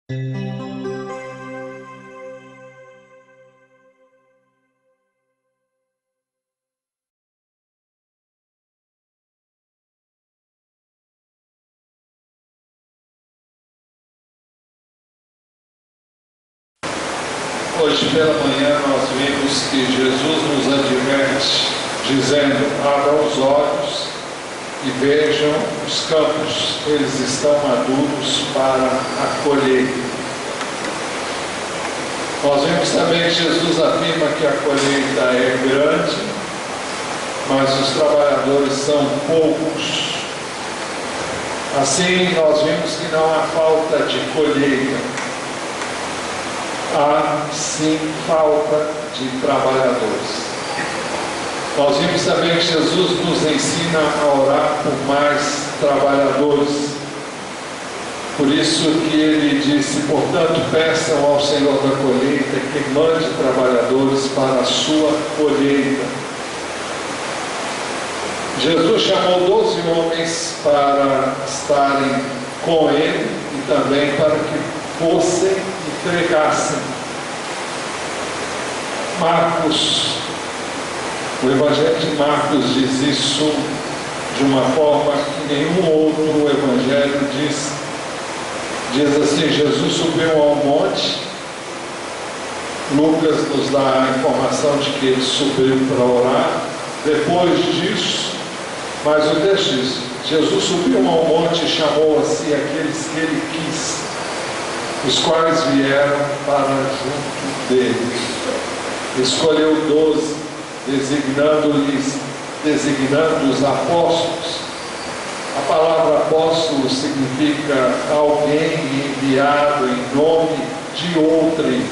Hoje pela manhã nós vimos que Jesus nos adverte, dizendo: abram os olhos e vejam os campos, eles estão maduros para a colheita. Nós vimos também que Jesus afirma que a colheita é grande, mas os trabalhadores são poucos. Assim, nós vimos que não há falta de colheita. Há sim falta de trabalhadores. Nós vimos também que Jesus nos ensina a orar por mais trabalhadores. Por isso que ele disse: portanto, peçam ao Senhor da colheita que mande trabalhadores para a sua colheita. Jesus chamou 12 homens para estarem com ele e também para que fossem e pregassem. O Evangelho de Marcos diz isso de uma forma que nenhum outro Evangelho diz. Diz assim: Jesus subiu ao monte. Lucas nos dá a informação de que ele subiu para orar. Depois disso, mas o texto diz: Jesus subiu ao monte e chamou a si aqueles que ele quis, os quais vieram para junto dele. Escolheu 12, designando-os apóstolos. A palavra apóstolo significa alguém enviado em nome de outrem.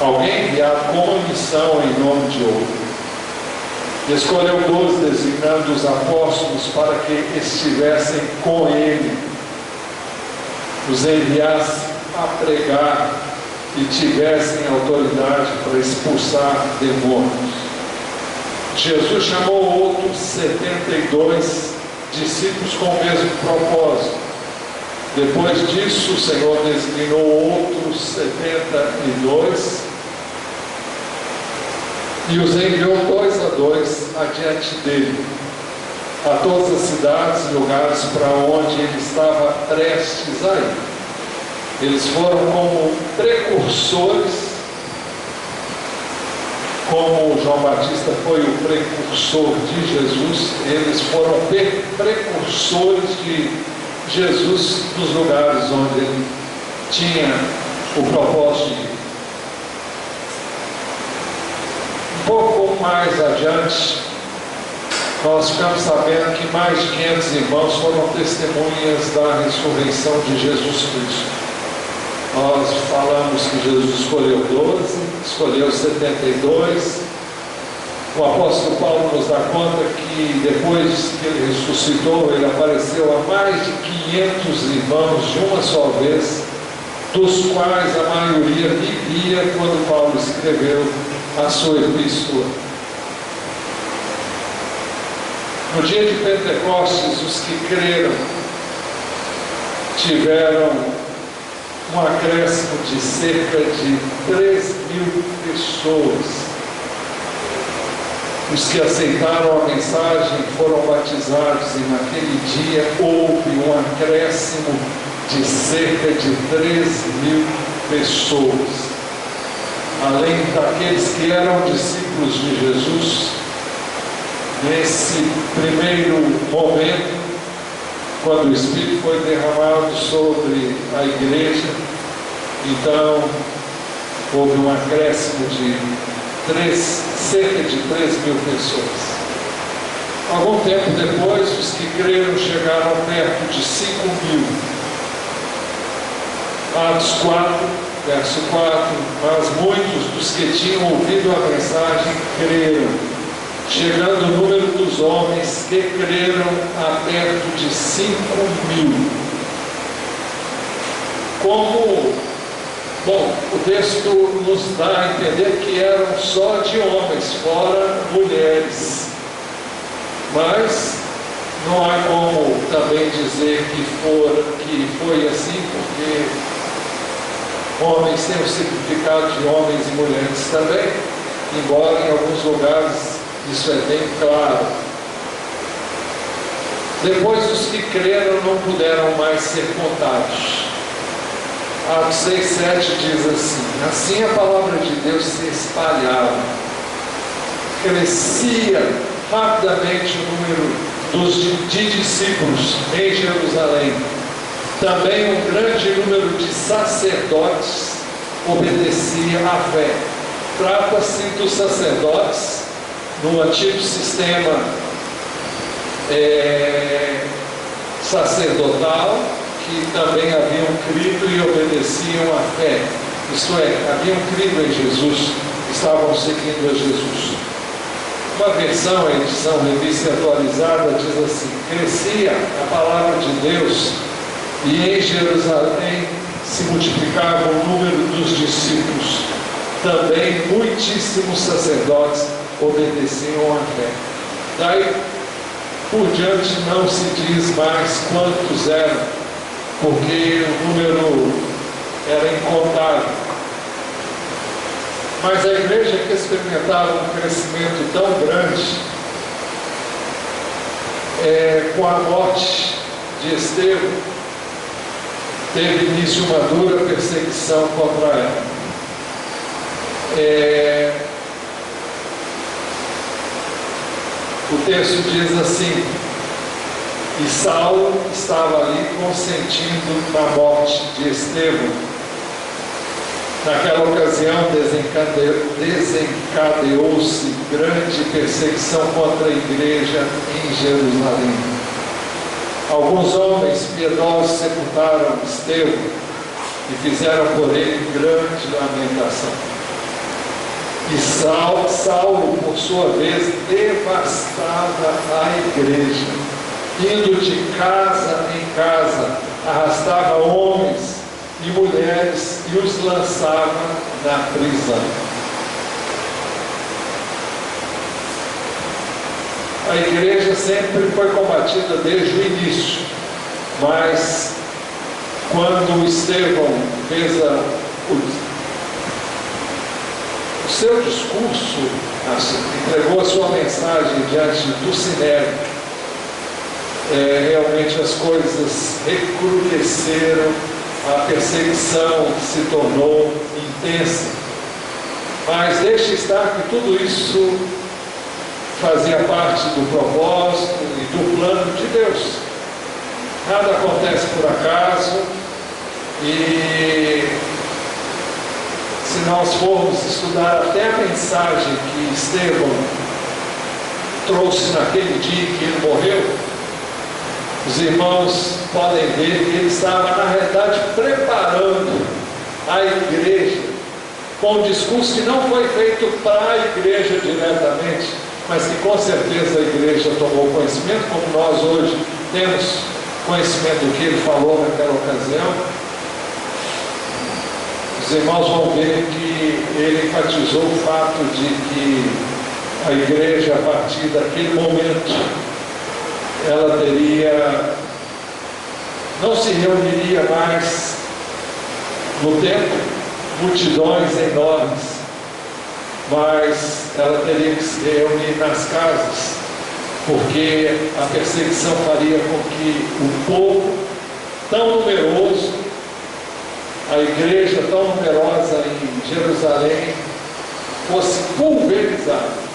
Alguém enviado com uma missão em nome de outro. Escolheu 12, designando os apóstolos para que estivessem com ele, os enviasse a pregar e tivessem autoridade para expulsar demônios. Jesus chamou outros 72 discípulos com o mesmo propósito. Depois disso, o Senhor designou outros 72 e os enviou 2 a 2 adiante dele, a todas as cidades e lugares para onde ele estava prestes a ir. Eles foram como precursores, como João Batista foi o precursor de Jesus. Eles foram precursores de Jesus nos lugares onde ele tinha o propósito de ir. Um pouco mais adiante, nós ficamos sabendo que mais de 500 irmãos foram testemunhas da ressurreição de Jesus Cristo. Nós falamos que Jesus escolheu 12, escolheu 72. O apóstolo Paulo nos dá conta que depois que ele ressuscitou, ele apareceu a mais de 500 irmãos de uma só vez, dos quais a maioria vivia quando Paulo escreveu a sua epístola. No dia de Pentecostes, os que creram tiveram um acréscimo de cerca de 3.000 pessoas. Os que aceitaram a mensagem foram batizados e naquele dia houve um acréscimo de cerca de 3.000 pessoas. Além daqueles que eram discípulos de Jesus, nesse primeiro momento, quando o Espírito foi derramado sobre a igreja, então houve um acréscimo de cerca de 3.000 pessoas. Algum tempo depois, os que creram chegaram perto de 5.000. Atos 4, verso 4: mas muitos dos que tinham ouvido a mensagem creram, chegando o número dos homens que creram a perto de 5.000. O texto nos dá a entender que eram só de homens, fora mulheres. Mas Não há como também dizer que foi assim, porque homens têm o significado de homens e mulheres também, embora em alguns lugares isso é bem claro. Depois os que creram não puderam mais ser contados. Atos 6,7 diz assim: assim a palavra de Deus se espalhava, crescia rapidamente o número de discípulos em Jerusalém. Também um grande número de sacerdotes obedecia à fé. Trata-se dos sacerdotes no antigo sistema sacerdotal, que também haviam crido e obedeciam à fé. Isto é, haviam crido em Jesus, estavam seguindo a Jesus. Uma versão, a edição revista atualizada, diz assim: crescia a palavra de Deus e em Jerusalém se multiplicava o número dos discípulos. Também muitíssimos sacerdotes obedeciam à fé. Daí por diante não se diz mais quantos eram, porque o número era incontável. Mas a igreja que experimentava um crescimento tão grande, com a morte de Estevão, teve início uma dura perseguição contra ela. O texto diz assim: e Saulo estava ali consentindo na morte de Estevão. Naquela ocasião desencadeou-se grande perseguição contra a igreja em Jerusalém. Alguns homens piedosos sepultaram Estevão e fizeram por ele grande lamentação. E Saulo, por sua vez, devastava a igreja, indo de casa em casa, arrastava homens e mulheres e os lançava na prisão. A igreja sempre foi combatida desde o início, mas quando Estevão fez o seu discurso, entregou a sua mensagem diante do Sinédrio, realmente as coisas recrudesceram, a perseguição se tornou intensa. Mas deixe estar que tudo isso fazia parte do propósito e do plano de Deus. Nada acontece por acaso, e se nós formos estudar até a mensagem que Estevão trouxe naquele dia que ele morreu, os irmãos podem ver que ele estava, na realidade, preparando a igreja com um discurso que não foi feito para a igreja diretamente, mas que com certeza a igreja tomou conhecimento, como nós hoje temos conhecimento do que ele falou naquela ocasião. Os irmãos vão ver que ele enfatizou o fato de que a igreja, a partir daquele momento, ela não se reuniria mais no templo, multidões enormes, mas ela teria que se reunir nas casas, porque a perseguição faria com que o povo tão numeroso, a igreja tão numerosa em Jerusalém, fosse pulverizada.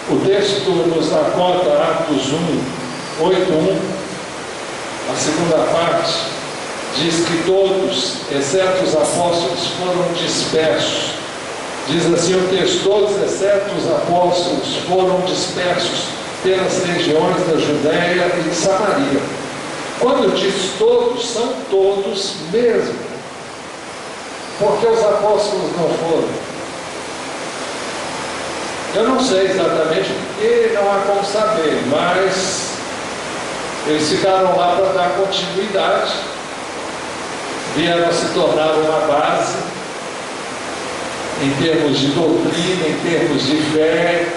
O texto nos dá conta, Atos 8:1, a segunda parte, diz que todos, exceto os apóstolos, foram dispersos. Diz assim o texto: todos, exceto os apóstolos, foram dispersos pelas regiões da Judéia e de Samaria. Quando diz todos, são todos mesmo. Porque os apóstolos não foram? Eu não sei exatamente porque não há como saber, mas eles ficaram lá para dar continuidade, vieram a se tornar uma base em termos de doutrina, em termos de fé,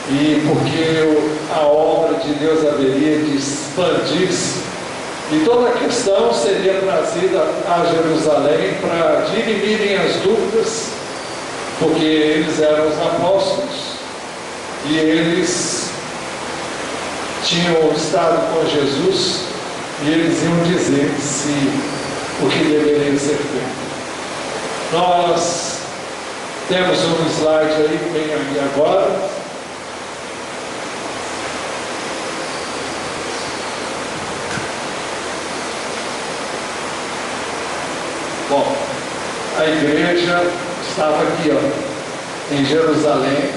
e porque a obra de Deus haveria de expandir-se, e toda a questão seria trazida a Jerusalém para dirimirem as dúvidas, porque eles eram os apóstolos e eles tinham estado com Jesus e eles iam dizer o que deveria ser feito. Nós temos um slide aí, bem aqui agora. Bom, a igreja estava aqui, ó, em Jerusalém,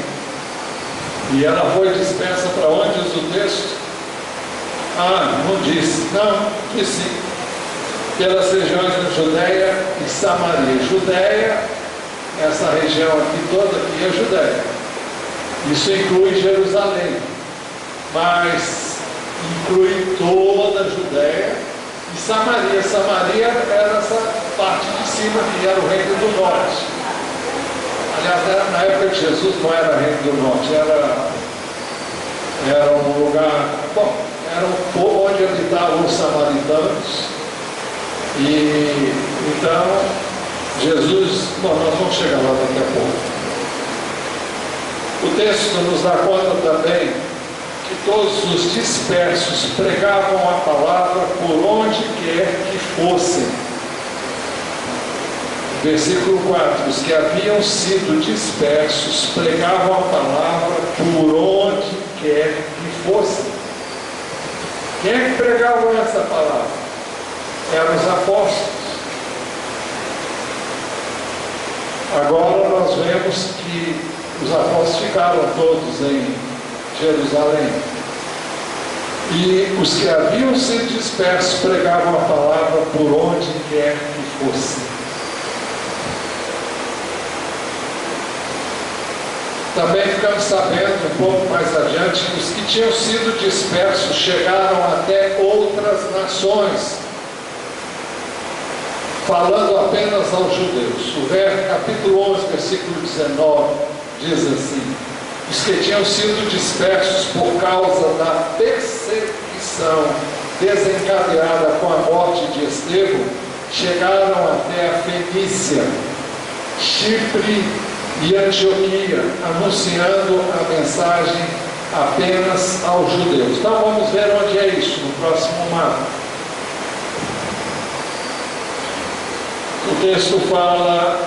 e ela foi dispersa para onde diz o texto? Não disse. Não, disse sim. Pelas regiões de Judéia e Samaria. Judéia, essa região aqui toda aqui é Judéia. Isso inclui Jerusalém, mas inclui toda a Judéia e Samaria. Samaria era essa parte de cima que era o reino do norte. Aliás, na época de Jesus não era reino do norte, era um lugar, bom, era um povo onde habitavam os samaritanos. E então Jesus, bom, nós vamos chegar lá daqui a pouco. O texto nos dá conta também que todos os dispersos pregavam a palavra por onde quer que fossem. Versículo 4: os que haviam sido dispersos pregavam a palavra por onde quer que fossem. Quem é que pregava essa palavra? Eram os apóstolos. Agora nós vemos que os apóstolos ficaram todos em Jerusalém. E os que haviam sido dispersos pregavam a palavra por onde quer que fosse. Também ficamos sabendo um pouco mais adiante que os que tinham sido dispersos chegaram até outras nações, falando apenas aos judeus. O capítulo 11, versículo 19, diz assim: os que tinham sido dispersos por causa da perseguição desencadeada com a morte de Estevão, chegaram até a Fenícia, Chipre e Antioquia, anunciando a mensagem apenas aos judeus. Então vamos ver onde é isso, no próximo mapa. O texto fala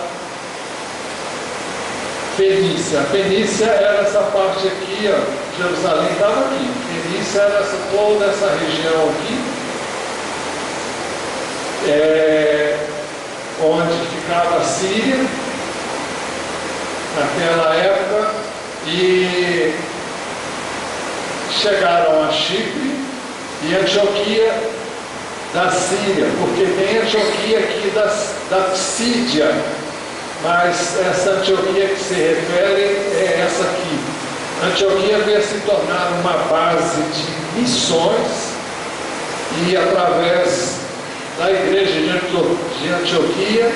Fenícia. A Fenícia era essa parte aqui, ó. Jerusalém estava aqui. Fenícia era toda essa região aqui, onde ficava a Síria naquela época, e chegaram a Chipre e Antioquia da Síria, porque tem Antioquia aqui da Psídia, mas essa Antioquia que se refere é essa aqui. Antioquia veio se tornar uma base de missões, e através da igreja de Antioquia,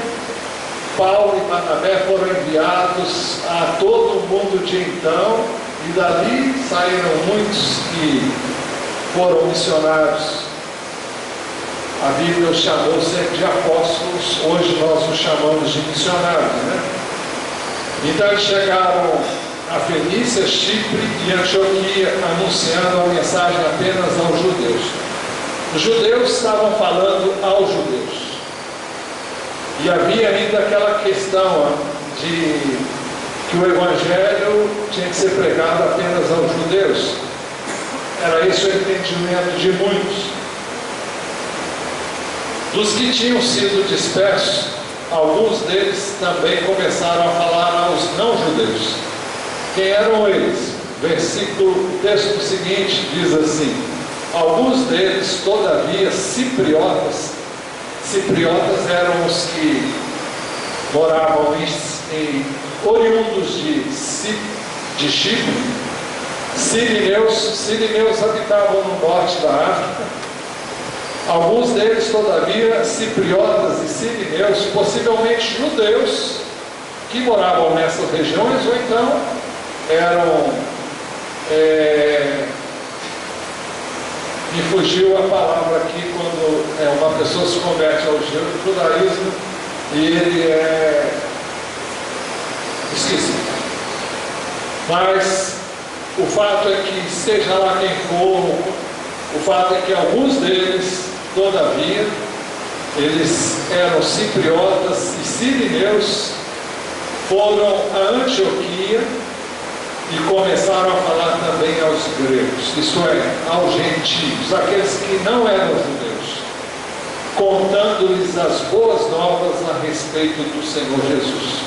Paulo e Barnabé foram enviados a todo o mundo de então, e dali saíram muitos que foram missionários. A Bíblia os chamou sempre de apóstolos, hoje nós os chamamos de missionários, né? Então eles chegaram a Fenícia, Chipre e Antioquia, anunciando a mensagem apenas aos judeus. Os judeus estavam falando aos judeus. E havia ainda aquela questão de que o Evangelho tinha que ser pregado apenas aos judeus. Era esse o entendimento de muitos. Dos que tinham sido dispersos, alguns deles também começaram a falar aos não-judeus. Quem eram eles? O texto seguinte diz assim: alguns deles, todavia, cipriotas eram os que moravam oriundos de Chipre. Sirineus habitavam no norte da África. Alguns deles, todavia, cipriotas e sirineus, possivelmente judeus, que moravam nessas regiões, ou então eram Me fugiu a palavra aqui quando uma pessoa se converte ao judaísmo e ele esqueci. Mas o fato é que, seja lá quem for, o fato é que alguns deles, todavia, eles eram cipriotas e sirineus, foram a Antioquia e começaram a falar também aos gregos, isto é, aos gentios, aqueles que não eram judeus, contando-lhes as boas novas a respeito do Senhor Jesus.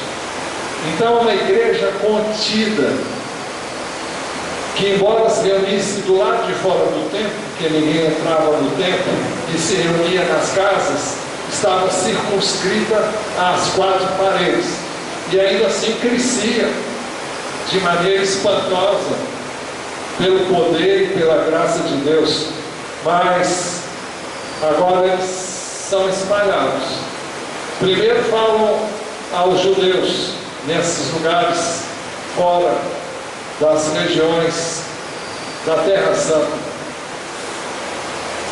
Então, uma igreja contida, que embora se reunisse do lado de fora do templo, porque ninguém entrava no templo, e se reunia nas casas, estava circunscrita às quatro paredes, e ainda assim crescia de maneira espantosa, pelo poder e pela graça de Deus. Mas agora eles são espalhados. Primeiro falam aos judeus nesses lugares fora das regiões da Terra Santa,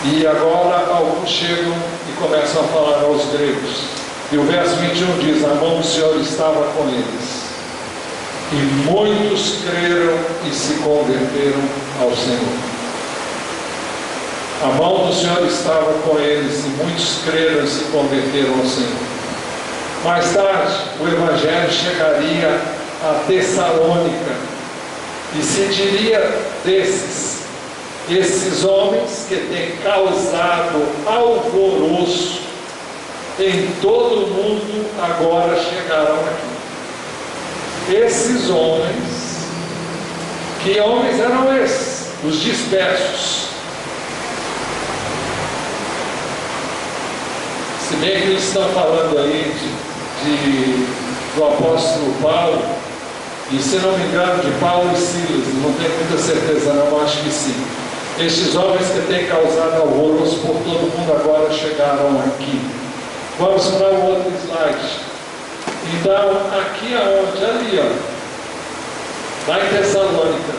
e agora alguns chegam e começam a falar aos gregos. E o verso 21 diz: a mão do Senhor estava com eles, e muitos creram e se converteram ao Senhor. A mão do Senhor estava com eles, e muitos creram e se converteram ao Senhor. Mais tarde, o Evangelho chegaria a Tessalônica, e se diria esses homens que têm causado alvoroço em todo o mundo, agora chegaram aqui. Esses homens, que homens eram esses? Os dispersos. Se bem que eles estão falando aí do apóstolo Paulo, e se não me engano de Paulo e Silas, não tenho muita certeza não, acho que sim. Estes homens que têm causado alvoroço por todo mundo agora chegaram aqui. Vamos para o outro slide. Então, aqui aonde? Ali, ó, lá em Tessalônica.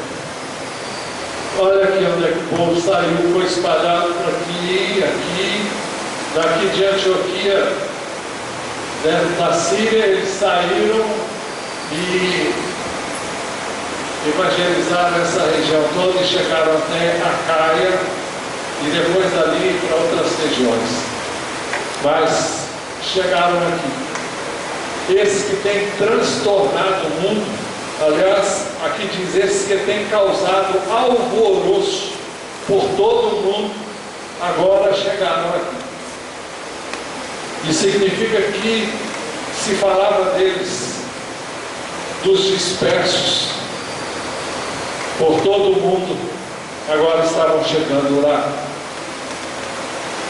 Olha aqui onde é que o povo saiu, foi espalhado por aqui, aqui, daqui de Antioquia, da Síria, eles saíram e evangelizaram essa região toda e chegaram até Acaia e depois dali para outras regiões. Mas chegaram aqui. Esses que têm transtornado o mundo, aliás, aqui diz esses que têm causado alvoroço por todo o mundo, agora chegaram aqui. E significa que se falava deles, dos dispersos por todo o mundo, agora estavam chegando lá.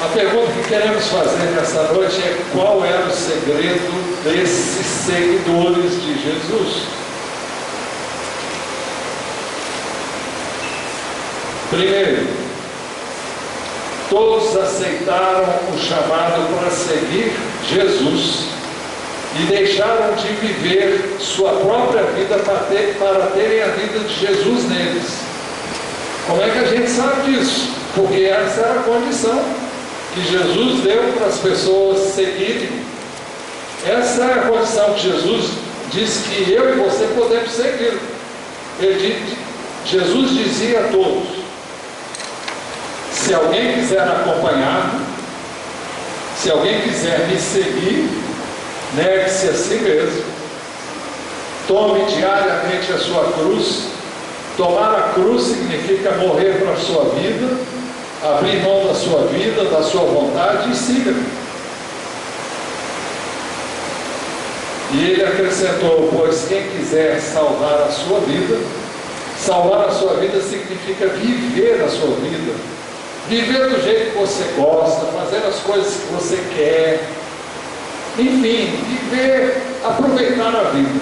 A pergunta que queremos fazer nessa noite é: qual era o segredo desses seguidores de Jesus? Primeiro, todos aceitaram o chamado para seguir Jesus e deixaram de viver sua própria vida para terem a vida de Jesus neles. Como é que a gente sabe disso? Porque essa era a condição que Jesus deu para as pessoas seguirem. Essa é a condição que Jesus diz que eu e você podemos seguir. Jesus dizia a todos: se alguém quiser acompanhar, se alguém quiser me seguir, negue-se a si mesmo, tome diariamente a sua cruz. Tomar a cruz significa morrer para a sua vida, abrir mão da sua vida, da sua vontade, e siga. E ele acrescentou: pois quem quiser salvar a sua vida significa viver a sua vida, viver do jeito que você gosta, fazer as coisas que você quer, enfim, viver, aproveitar a vida,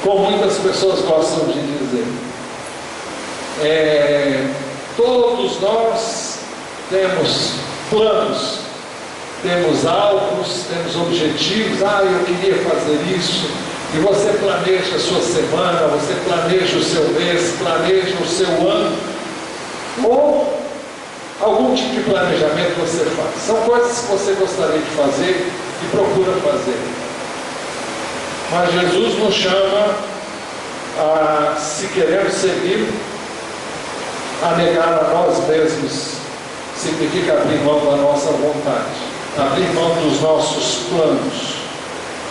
como muitas pessoas gostam de dizer. Todos nós temos planos, temos alvos, temos objetivos. Eu queria fazer isso, e você planeja a sua semana, você planeja o seu mês, planeja o seu ano, ou algum tipo de planejamento você faz. São coisas que você gostaria de fazer e procura fazer. Mas Jesus nos chama a, se queremos seguir, a negar a nós mesmos. Significa abrir mão da nossa vontade, abrir mão dos nossos planos.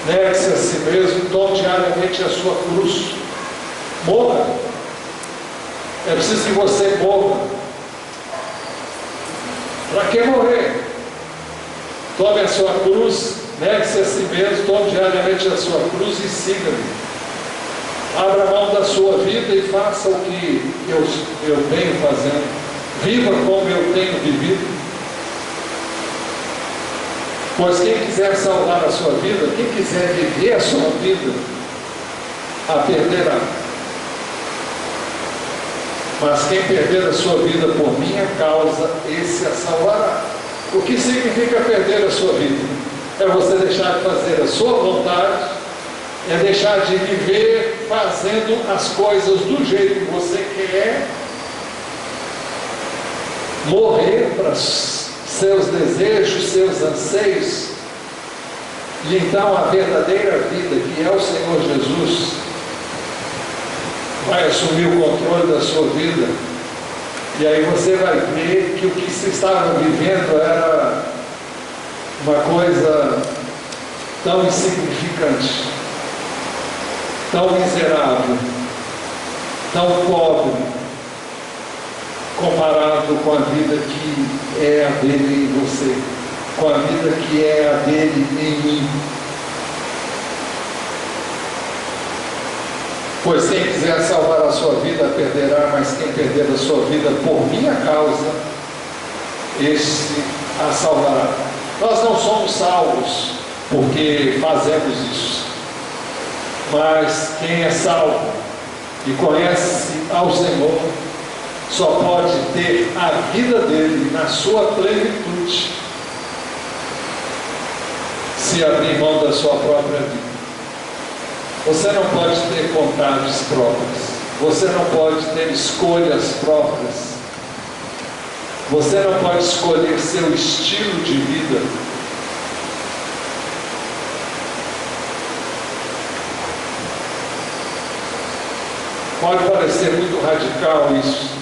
Negue-se a si mesmo, tome diariamente a sua cruz. Morra. É preciso que você morra. Para que morrer? Tome a sua cruz, negue-se a si mesmo, tome diariamente a sua cruz e siga-me. Abra mão da sua vida e faça o que eu venho fazendo. Viva como eu tenho vivido. Pois quem quiser salvar a sua vida, quem quiser viver a sua vida, a perderá. Mas quem perder a sua vida por minha causa, esse a salvará. O que significa perder a sua vida? É você deixar de fazer a sua vontade, é deixar de viver fazendo as coisas do jeito que você quer, morrer para seus desejos, seus anseios, e então a verdadeira vida, que é o Senhor Jesus, vai assumir o controle da sua vida, e aí você vai ver que o que se estava vivendo era uma coisa tão insignificante, tão miserável, tão pobre, comparado com a vida que é a dele em você, com a vida que é a dele em mim. Pois quem quiser salvar a sua vida perderá, mas quem perder a sua vida por minha causa, esse a salvará. Nós não somos salvos porque fazemos isso, mas quem é salvo e conhece ao Senhor só pode ter a vida dele na sua plenitude se abrir mão da sua própria vida. Você não pode ter vontades próprias, você não pode ter escolhas próprias, você não pode escolher seu estilo de vida. Pode parecer muito radical isso.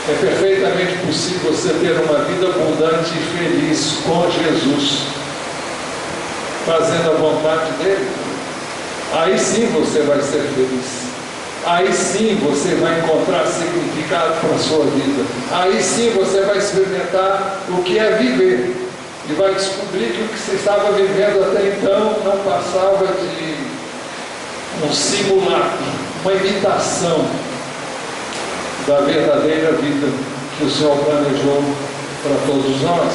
É perfeitamente possível você ter uma vida abundante e feliz com Jesus, fazendo a vontade dele. Aí sim você vai ser feliz. Aí sim você vai encontrar significado para a sua vida. Aí sim você vai experimentar o que é viver. E vai descobrir que o que você estava vivendo até então não passava de um simulacro, uma imitação da verdadeira vida que o Senhor planejou para todos nós.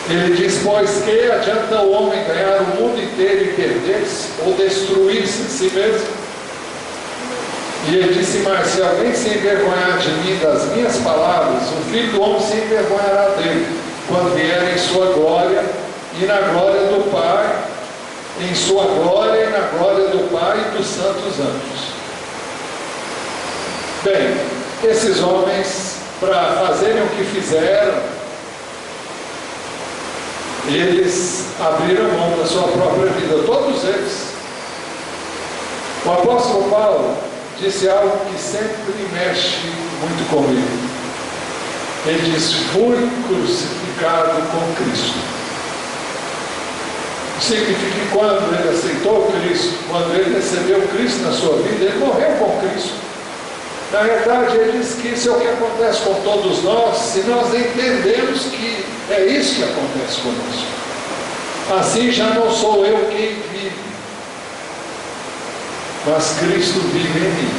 Ele diz: pois que adianta o homem ganhar o mundo inteiro e perder-se, ou destruir-se a si mesmo? E ele disse mais: se alguém se envergonhar de mim, das minhas palavras, o Filho do Homem se envergonhará dele, quando vier em sua glória e na glória do Pai, em sua glória e na glória do Pai e dos santos anjos. Bem, esses homens, para fazerem o que fizeram, eles abriram mão da sua própria vida, todos eles. O apóstolo Paulo disse algo que sempre mexe muito comigo. Ele diz: fui crucificado com Cristo. Significa que quando ele aceitou Cristo, quando ele recebeu Cristo na sua vida, ele morreu com Cristo. Na verdade, ele diz que isso é o que acontece com todos nós, se nós entendemos que é isso que acontece conosco. Assim já não sou eu quem vive, mas Cristo vive em mim.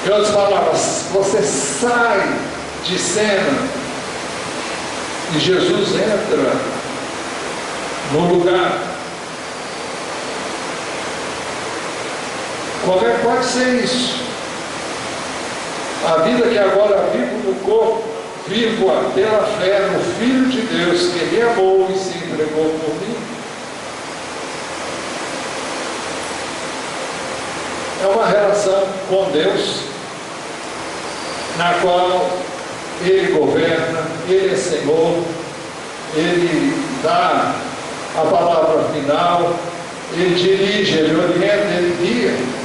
Em outras palavras, você sai de cena e Jesus entra no lugar. Como é que pode ser isso? A vida que agora vivo no corpo, vivo-a pela fé no Filho de Deus, que me amou e se entregou por mim. É uma relação com Deus, na qual Ele governa, Ele é Senhor, Ele dá a palavra final, Ele dirige, Ele orienta, Ele guia.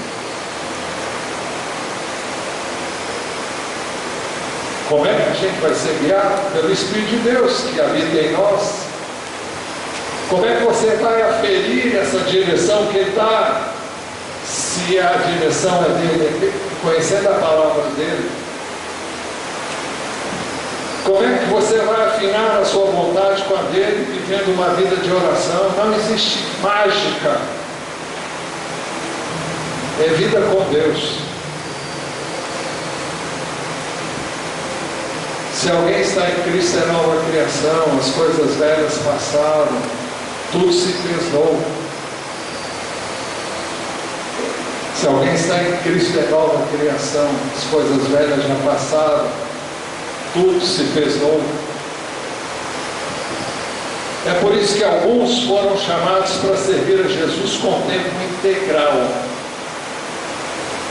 Como é que a gente vai ser guiado? Pelo Espírito de Deus que habita em nós. Como é que você vai aferir essa direção que Ele dá? Se a direção é dele, conhecendo a palavra dele. Como é que você vai afinar a sua vontade com a dele, vivendo uma vida de oração? Não existe mágica. É vida com Deus. Se alguém está em Cristo, é nova criação, as coisas velhas passaram, tudo se fez novo. Se alguém está em Cristo, é nova criação, as coisas velhas já passaram, tudo se fez novo. É por isso que alguns foram chamados para servir a Jesus com tempo integral.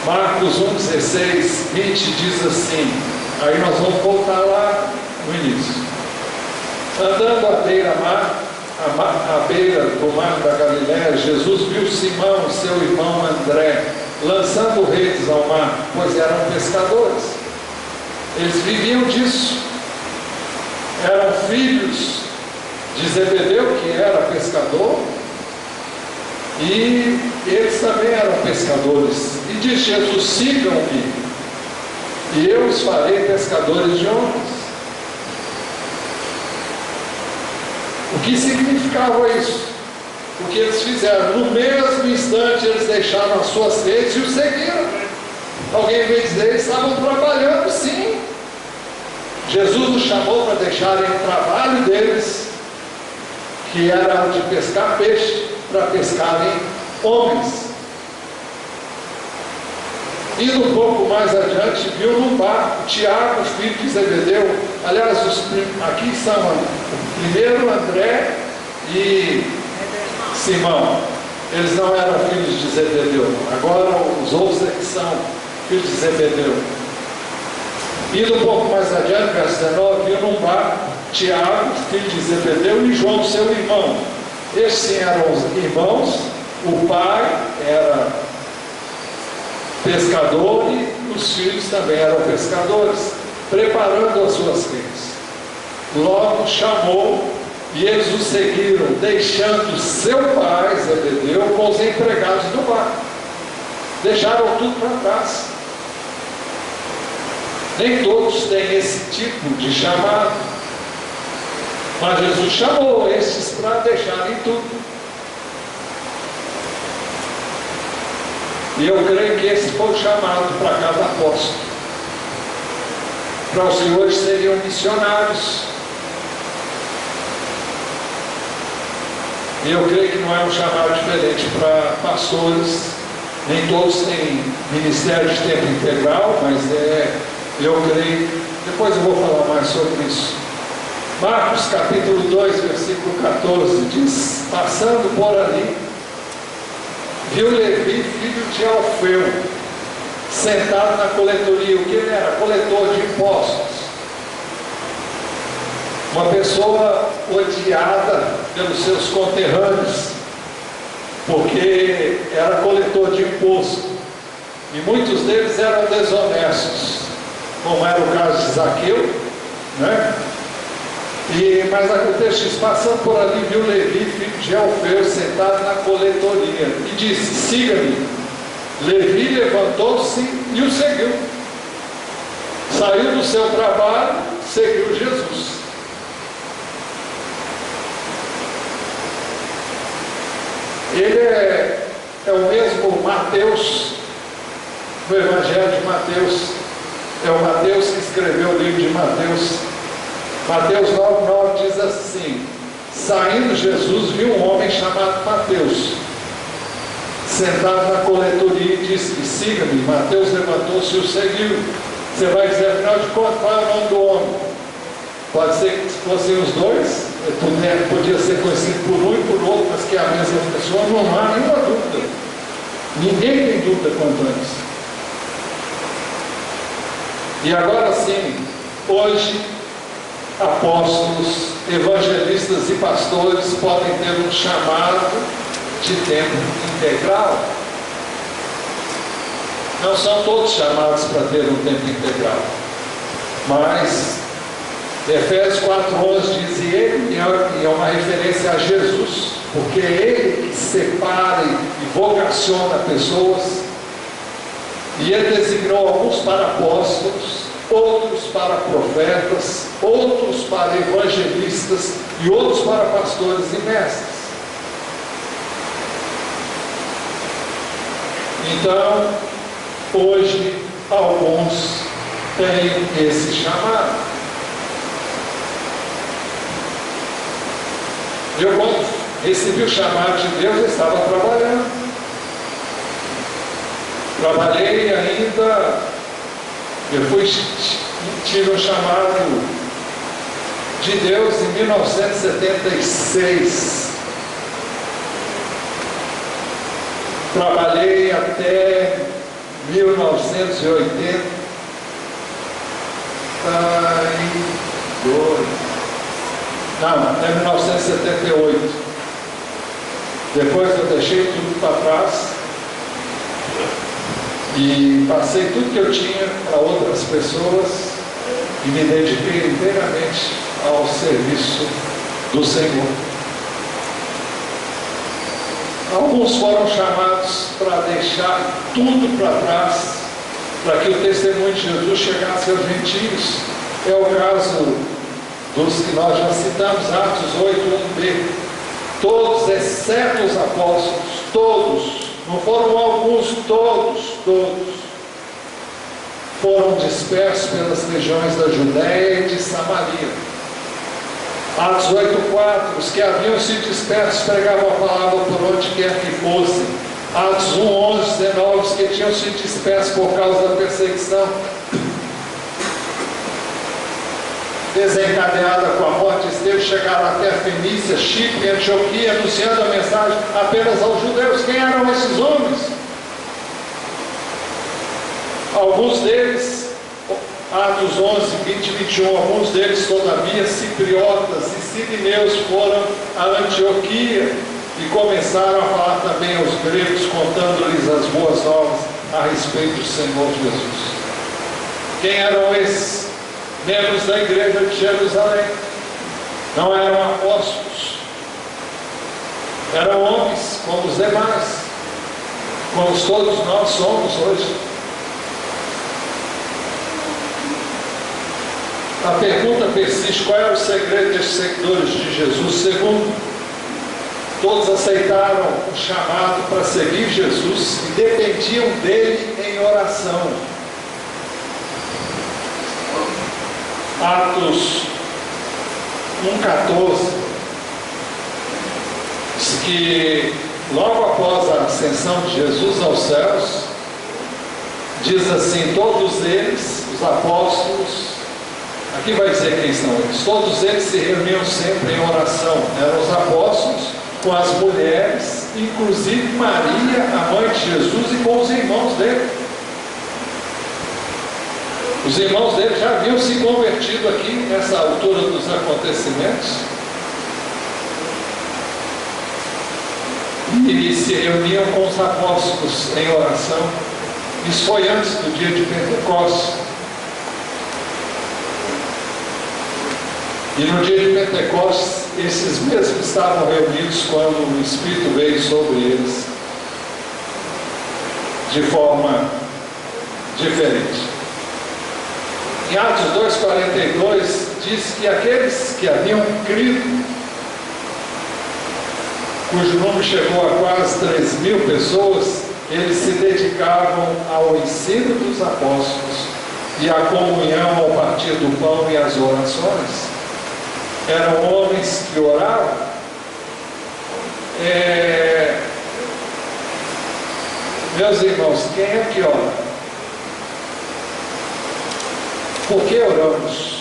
Marcos 1:16, 20 diz assim, aí nós vamos voltar lá no início. Andando à beira-mar, à beira do mar da Galiléia, Jesus viu Simão e seu irmão André lançando redes ao mar, pois eram pescadores. Eles viviam disso. Eram filhos de Zebedeu, que era pescador, e eles também eram pescadores. E disse Jesus: sigam-me, e eu os farei pescadores de homens. O que significava isso? O que eles fizeram? No mesmo instante eles deixaram as suas redes e o seguiram. Alguém veio dizer, eles estavam trabalhando, sim. Jesus os chamou para deixarem o trabalho deles, que era de pescar peixe, para pescarem homens. Indo um pouco mais adiante, viu num barco Tiago, filho de Zebedeu. Aliás, aqui são o primeiro André e Simão. Eles não eram filhos de Zebedeu. Agora os outros é que são filhos de Zebedeu. Indo um pouco mais adiante, verso 19, viu num barco Tiago, filho de Zebedeu, e João, seu irmão. Estes sim eram os irmãos. O pai era pescador e os filhos também eram pescadores, preparando as suas redes. Logo chamou e eles o seguiram, deixando seu pai, Zebedeu, com os empregados do barco. Deixaram tudo para trás. Nem todos têm esse tipo de chamado, mas Jesus chamou esses para deixarem tudo. E eu creio que esse foi o chamado para cada apóstolo. Para os senhores seriam missionários. E eu creio que não é um chamado diferente para pastores. Nem todos têm ministério de tempo integral, mas eu creio. Depois eu vou falar mais sobre isso. Marcos capítulo 2, versículo 14 diz: passando por ali, viu Levi, filho de Alfeu, sentado na coletoria. O que ele era? Coletor de impostos. Uma pessoa odiada pelos seus conterrâneos, porque era coletor de imposto. E muitos deles eram desonestos, como era o caso de Zaqueu, né? Mas o texto diz: passando por ali, viu Levi, filho de Alfeu, sentado na coletoria, e disse: siga-me. Levi levantou-se e o seguiu. Saiu do seu trabalho, seguiu Jesus. Ele é o mesmo Mateus, no Evangelho de Mateus. É o Mateus que escreveu o livro de Mateus. Mateus 9,9 diz assim: saindo Jesus, viu um homem chamado Mateus, sentado na coletoria, e disse-lhe: siga-me. Mateus levantou-se e o seguiu. Você vai dizer, afinal de contas, qual é o nome do homem? Pode ser que fossem os dois, podia ser conhecido por um e por outro, mas que é a mesma pessoa, não há nenhuma dúvida. Ninguém tem dúvida quanto a isso. E agora sim, hoje, apóstolos, evangelistas e pastores podem ter um chamado de tempo integral. Não são todos chamados para ter um tempo integral, mas Efésios 4:11 diz: e ele é uma referência a Jesus, porque é ele que separa e vocaciona pessoas, e ele designou alguns para apóstolos, outros para profetas, outros para evangelistas e outros para pastores e mestres. Então, hoje, alguns têm esse chamado. Eu, quando recebi o chamado de Deus, eu estava trabalhando. Trabalhei ainda, tive um chamado de Deus em 1976. Trabalhei até 1982. Não, até 1978. Depois eu deixei tudo para trás e passei tudo que eu tinha para outras pessoas e me dediquei inteiramente ao serviço do Senhor. Alguns foram chamados para deixar tudo para trás, para que o testemunho de Jesus chegasse aos gentios. É o caso dos que nós já citamos, Atos 8:1b. Todos, exceto os apóstolos, todos, não foram alguns, todos, foram dispersos pelas regiões da Judéia e de Samaria. Atos 8:4, os que haviam sido dispersos pregavam a palavra por onde quer que fossem. Atos 1:11-19, os que tinham sido dispersos por causa da perseguição desencadeada com a morte de Estevão, chegaram até a Fenícia, Chipre e Antioquia, anunciando a mensagem apenas aos judeus. Quem eram esses homens? Alguns deles, Atos 11:20-21, alguns deles, todavia, cipriotas e sirineus foram a Antioquia e começaram a falar também aos gregos, contando-lhes as boas novas a respeito do Senhor Jesus. Quem eram esses? Membros da igreja de Jerusalém. Não eram apóstolos, eram homens como os demais, como todos nós somos hoje. A pergunta persiste: qual era o segredo destes seguidores de Jesus? Segundo, todos aceitaram o chamado para seguir Jesus e dependiam dele em oração. Atos 1:14 diz que logo após a ascensão de Jesus aos céus, diz assim: todos eles, os apóstolos, aqui vai dizer quem são eles, todos eles se reuniam sempre em oração. Eram os apóstolos com as mulheres, inclusive Maria, a mãe de Jesus, e com os irmãos dele. Os irmãos dele já haviam se convertido aqui nessa altura dos acontecimentos e se reuniam com os apóstolos em oração. Isso foi antes do dia de Pentecostes. E no dia de Pentecostes, esses mesmos estavam reunidos quando o Espírito veio sobre eles de forma diferente. Em Atos 2:42 diz que aqueles que haviam crido, cujo número chegou a quase 3.000 pessoas, eles se dedicavam ao ensino dos apóstolos e à comunhão, ao partir do pão e às orações. Eram homens que oravam. Meus irmãos, quem é que ora? Por que oramos?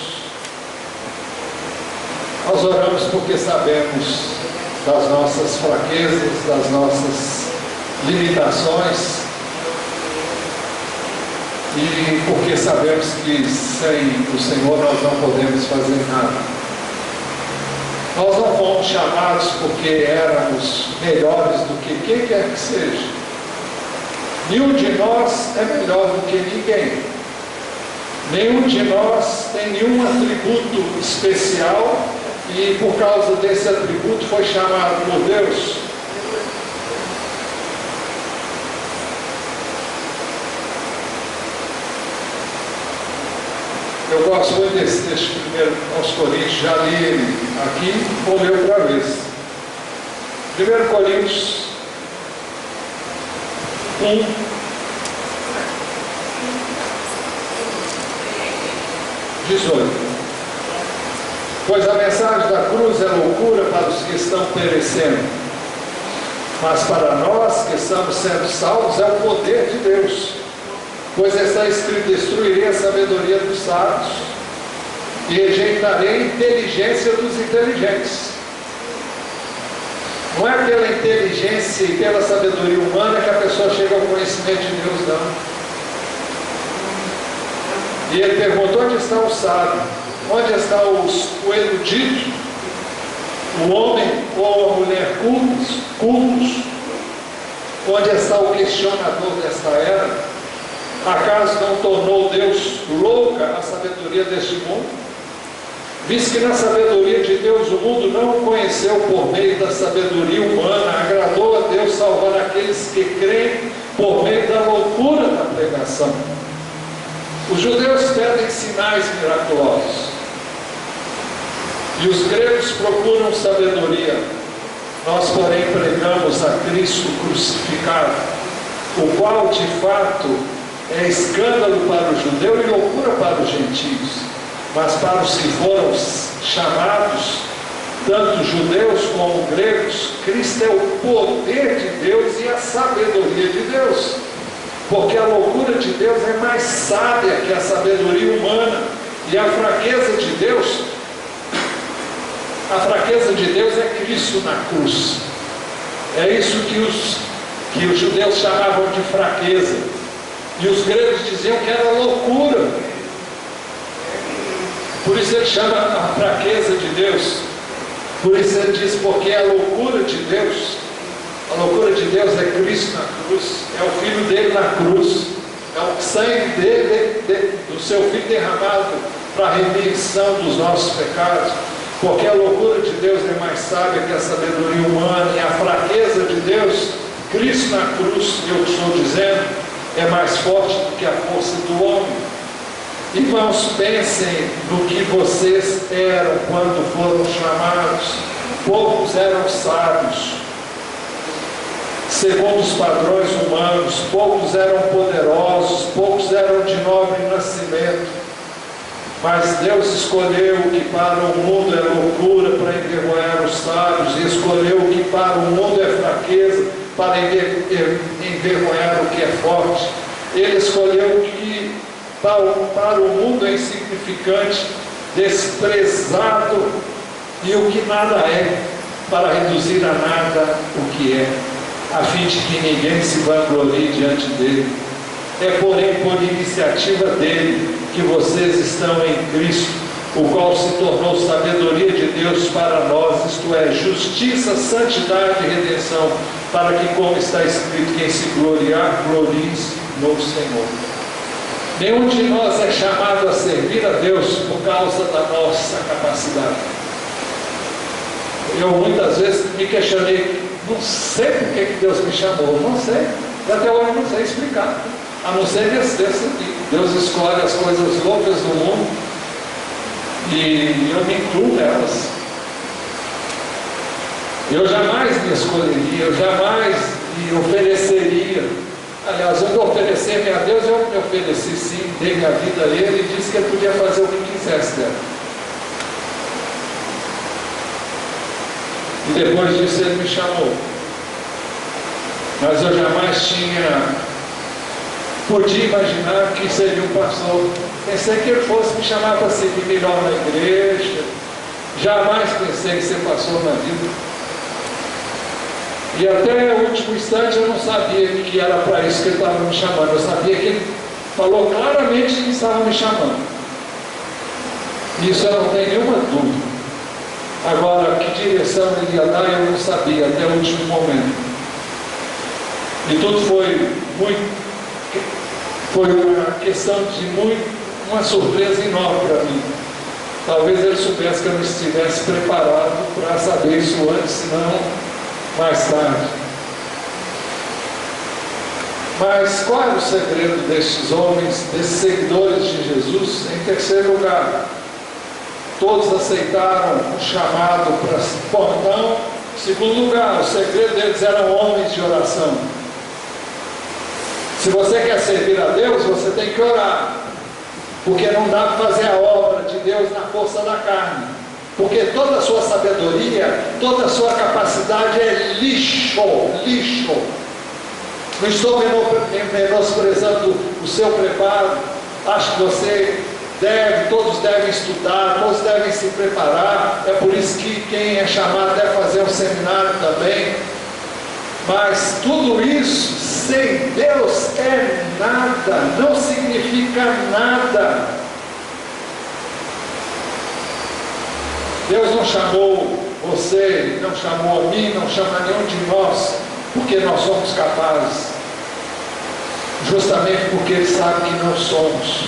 Nós oramos porque sabemos das nossas fraquezas, das nossas limitações, e porque sabemos que sem o Senhor nós não podemos fazer nada. Nós não fomos chamados porque éramos melhores do que quem quer que seja. Nenhum de nós é melhor do que ninguém. Nenhum de nós tem nenhum atributo especial e por causa desse atributo foi chamado por Deus. Eu gosto muito desse texto primeiro aos Coríntios, já li ele aqui, vou ler outra vez. 1 Coríntios 1, pois a mensagem da cruz é loucura para os que estão perecendo, mas para nós que estamos sendo salvos é o poder de Deus. Pois está escrito: destruirei a sabedoria dos sábios e rejeitarei a inteligência dos inteligentes. Não é pela inteligência e pela sabedoria humana que a pessoa chega ao conhecimento de Deus, não. E ele perguntou: onde está o sábio? Onde está o erudito? O homem ou a mulher cultos? Onde está o questionador desta era? Acaso não tornou Deus louca a sabedoria deste mundo? Visto que na sabedoria de Deus o mundo não o conheceu por meio da sabedoria humana, agradou a Deus salvar aqueles que creem por meio da loucura da pregação. Os judeus pedem sinais miraculosos e os gregos procuram sabedoria. Nós, porém, pregamos a Cristo crucificado, o qual de fato é escândalo para o judeu e loucura para os gentios, mas para os que foram chamados, tanto judeus como gregos, Cristo é o poder de Deus e a sabedoria de Deus, porque a loucura de Deus é mais sábia que a sabedoria humana, e a fraqueza de Deus é Cristo na cruz. É isso que os judeus chamavam de fraqueza. E os gregos diziam que era loucura. Por isso ele chama a fraqueza de Deus. Por isso ele diz: porque a loucura de Deus é Cristo na cruz, é o Filho dele na cruz, é o sangue dele, do seu Filho derramado para a remissão dos nossos pecados. Porque a loucura de Deus é mais sábia que a sabedoria humana, e a fraqueza de Deus, Cristo na cruz, eu estou dizendo, é mais forte do que a força do homem. Irmãos, pensem no que vocês eram quando foram chamados. Poucos eram sábios, segundo os padrões humanos, poucos eram poderosos, poucos eram de nobre nascimento. Mas Deus escolheu o que para o mundo é loucura para envergonhar os sábios, e escolheu o que para o mundo é fraqueza para envergonhar o que é forte. Ele escolheu o que para o mundo é insignificante, desprezado, e o que nada é, para reduzir a nada o que é, a fim de que ninguém se vanglorie diante dele. É, porém, por iniciativa dele que vocês estão em Cristo, o qual se tornou sabedoria de Deus para nós, isto é, justiça, santidade e redenção, para que, como está escrito, quem se gloriar, glorie-se no Senhor. Nenhum de nós é chamado a servir a Deus por causa da nossa capacidade. Eu muitas vezes me questionei, não sei por que Deus me chamou, não sei, até hoje não sei explicar, a não ser nesse texto aqui. Deus escolhe as coisas loucas do mundo e eu me incluo nelas. Eu jamais me escolheria, eu jamais me ofereceria. Aliás, eu oferecer-me a Deus, eu me ofereci sim, dei minha vida a Ele e disse que Ele podia fazer o que quisesse dela. E depois disso Ele me chamou. Mas eu jamais podia imaginar que seria um pastor. Pensei que Ele fosse me chamar para servir melhor na igreja. Jamais pensei em ser pastor na vida. E até o último instante eu não sabia que era para isso que ele estava me chamando. Eu sabia que ele falou claramente que estava me chamando. Isso eu não tenho nenhuma dúvida. Agora, que direção ele ia dar, eu não sabia até o último momento. E tudo foi uma questão de uma surpresa enorme para mim. Talvez ele soubesse que eu não estivesse preparado para saber isso antes, senão mais tarde. Mas qual era o segredo destes homens, desses seguidores de Jesus? Em terceiro lugar, todos aceitaram o chamado para portão. Em segundo lugar, o segredo deles eram homens de oração. Se você quer servir a Deus, você tem que orar. Porque não dá para fazer a obra de Deus na força da carne. Porque toda a sua sabedoria, toda a sua capacidade é lixo. Não estou menosprezando o seu preparo. Acho que todos devem estudar, todos devem se preparar. É por isso que quem é chamado deve fazer um seminário também. Mas tudo isso, sem Deus, é nada, não significa nada. Deus não chamou você, não chamou a mim, não chama nenhum de nós, porque nós somos capazes. Justamente porque Ele sabe que não somos.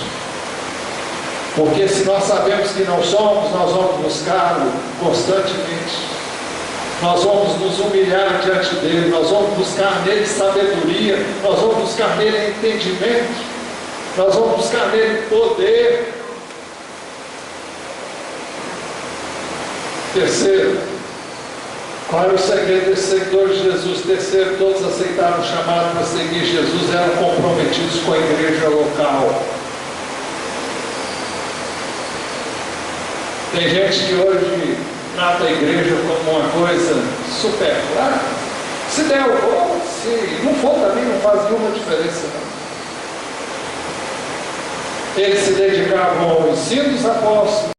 Porque se nós sabemos que não somos, nós vamos buscá-lo constantemente. Nós vamos nos humilhar diante dele, nós vamos buscar nele sabedoria, nós vamos buscar nele entendimento, nós vamos buscar nele poder. Terceiro, qual era o segredo desse seguidor de Jesus? Terceiro, todos aceitaram o chamado para seguir Jesus, eram comprometidos com a igreja local. Tem gente que hoje trata a igreja como uma coisa supérflua. Se der, eu vou. Se não for, também não faz nenhuma diferença. Eles se dedicavam ao ensino dos apóstolos,